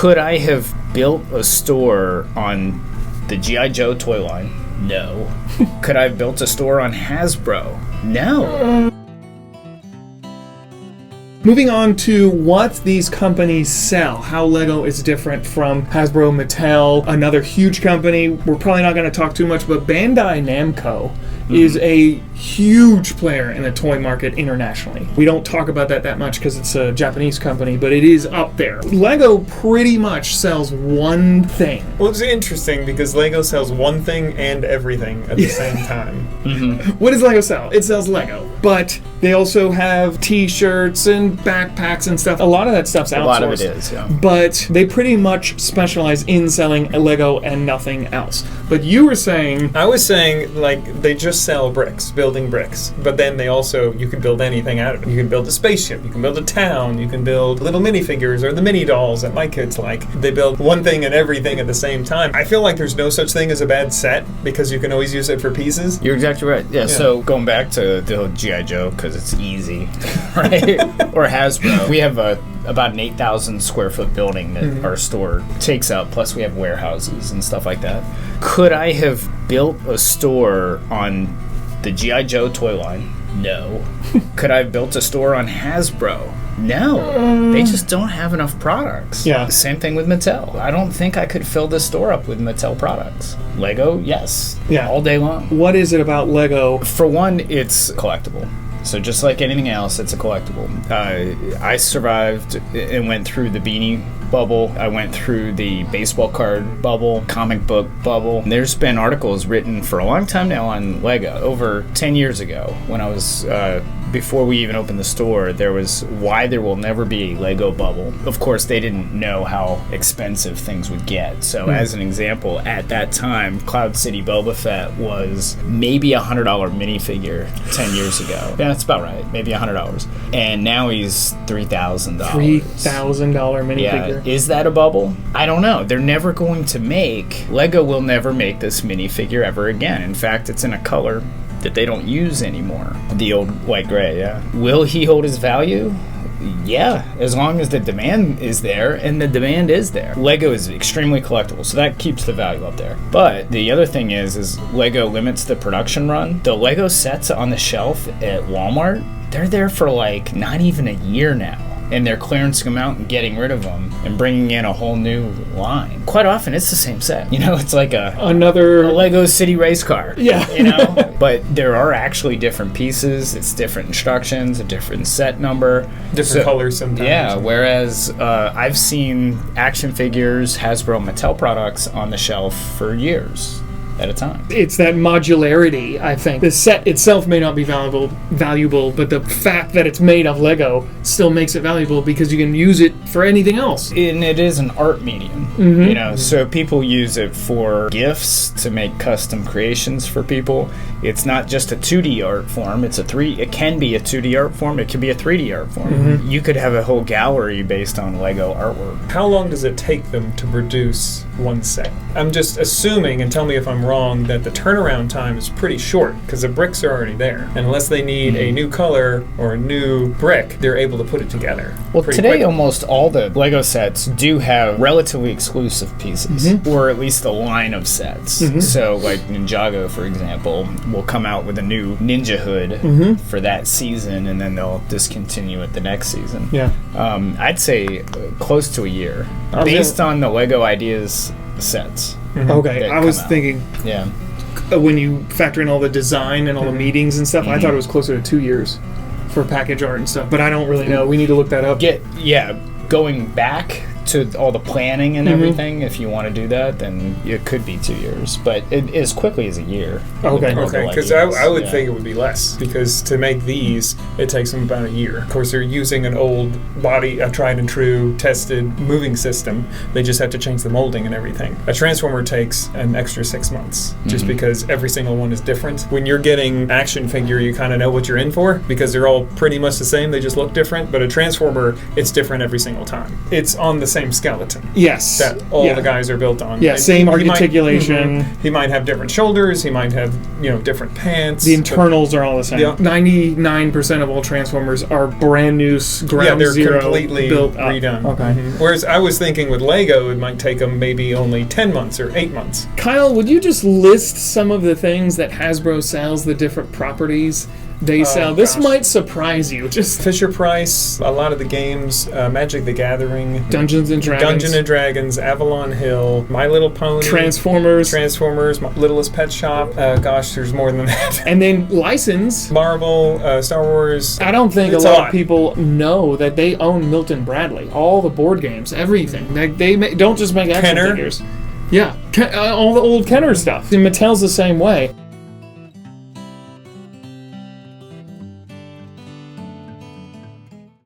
Could I have built a store on the G.I. Joe toy line? No. Could I have built a store on Hasbro? No. Moving on to what these companies sell, how Lego is different from Hasbro, Mattel, another huge company. We're probably not going to talk too much, but Bandai Namco is a huge player in the toy market internationally. We don't talk about that much because it's a Japanese company, but it is up there. Lego pretty much sells one thing. Well, it's interesting because Lego sells one thing and everything at the same time. What does Lego sell? It sells Lego, but they also have t-shirts and backpacks and stuff. A lot of that stuff's outsourced. A lot of it is, yeah. But they pretty much specialize in selling Lego and nothing else. But you were saying... I was saying, like, they just sell bricks, building bricks. But then they also, you can build anything out of it. You can build a spaceship, you can build a town, you can build little minifigures or the mini dolls that my kids like. They build one thing and everything at the same time. I feel like there's no such thing as a bad set because you can always use it for pieces. You're exactly right. Yeah. So going back to the G.I. Joe, because it's easy, right? Or Hasbro. We have about an 8,000 square foot building that our store takes up, plus we have warehouses and stuff like that. Could I have built a store on the G.I. Joe toy line? No. Could I have built a store on Hasbro? No. They just don't have enough products. Yeah. Same thing with Mattel. I don't think I could fill this store up with Mattel products. Lego, yes. Yeah. All day long. What is it about Lego? For one, it's collectible. So just like anything else, it's a collectible. I survived and went through the beanie bubble. I went through the baseball card bubble, comic book bubble. There's been articles written for a long time now on Lego. Over 10 years ago, when I was, before we even opened the store, there was why there will never be a Lego bubble. Of course, they didn't know how expensive things would get. So as an example, at that time, Cloud City Boba Fett was maybe a $100 minifigure 10 years ago. Yeah, that's about right. Maybe $100. And now he's $3,000. $3,000 minifigure. Yeah. Is that a bubble? I don't know. They're never going to make... Lego will never make this minifigure ever again. In fact, it's in a color that they don't use anymore. The old white gray, yeah. Will he hold his value? Yeah, as long as the demand is there, and the demand is there. Lego is extremely collectible, so that keeps the value up there. But the other thing is Lego limits the production run. The Lego sets on the shelf at Walmart, they're there for like not even a year now. And they're clearancing them out and getting rid of them and bringing in a whole new line. Quite often, it's the same set. You know, it's like another Lego City race car. Yeah. You know? But there are actually different pieces. It's different instructions, a different set number. Different colors sometimes. Yeah, whereas I've seen action figures, Hasbro, Mattel products on the shelf for years at a time. It's that modularity, I think. The set itself may not be valuable, but the fact that it's made of Lego still makes it valuable because you can use it for anything else. And it is an art medium, you know, so people use it for gifts, to make custom creations for people. It's not just a 2D art form, it can be a 2D art form, it can be a 3D art form. You could have a whole gallery based on Lego artwork. How long does it take them to produce one set? I'm just assuming, and tell me if I'm wrong, that the turnaround time is pretty short because the bricks are already there. And unless they need a new color or a new brick, they're able to put it together. Well, today quickly. Almost all the Lego sets do have relatively exclusive pieces, or at least a line of sets. So like Ninjago, for example, will come out with a new Ninja hood for that season, and then they'll discontinue it the next season. Yeah. I'd say close to a year, based on the Lego Ideas sets. Okay, I was thinking... Yeah. When you factor in all the design and all the meetings and stuff, I thought it was closer to 2 years for package art and stuff, but I don't really know. We need to look that up. Going back to all the planning and everything, if you want to do that, then it could be 2 years, but as quickly as a year. Okay, because I would think it would be less, because to make these, it takes them about a year. Of course, they're using an old body, a tried and true, tested moving system. They just have to change the molding and everything. A Transformer takes an extra 6 months, just because every single one is different. When you're getting action figure, you kind of know what you're in for, because they're all pretty much the same, they just look different, but a Transformer, it's different every single time. It's on the same skeleton Yes. that all Yeah. the guys are built on. Yeah, And same he might- articulation. He might have different shoulders. He might have different pants. The internals are all the same. Yeah. 99% of all Transformers are brand new, ground they're zero, completely built up. redone. Okay. Whereas I was thinking with Lego, it might take them maybe only 10 months or 8 months. Kyle, would you just list some of the things that Hasbro sells, the different properties they sell? This gosh. might surprise you. Just Fisher Price, a lot of the games, Magic the Gathering, Dungeons and Dragons, Dungeon and Dragons, Avalon Hill, My Little Pony, Transformers, My Littlest Pet Shop. Gosh, there's more than that. and then license. Marvel, Star Wars. I don't think It's a a lot lot. of people know that they own Milton Bradley. All the board games, everything. They don't just make action Kenner. figures. Yeah, all the old Kenner stuff. And Mattel's the same way.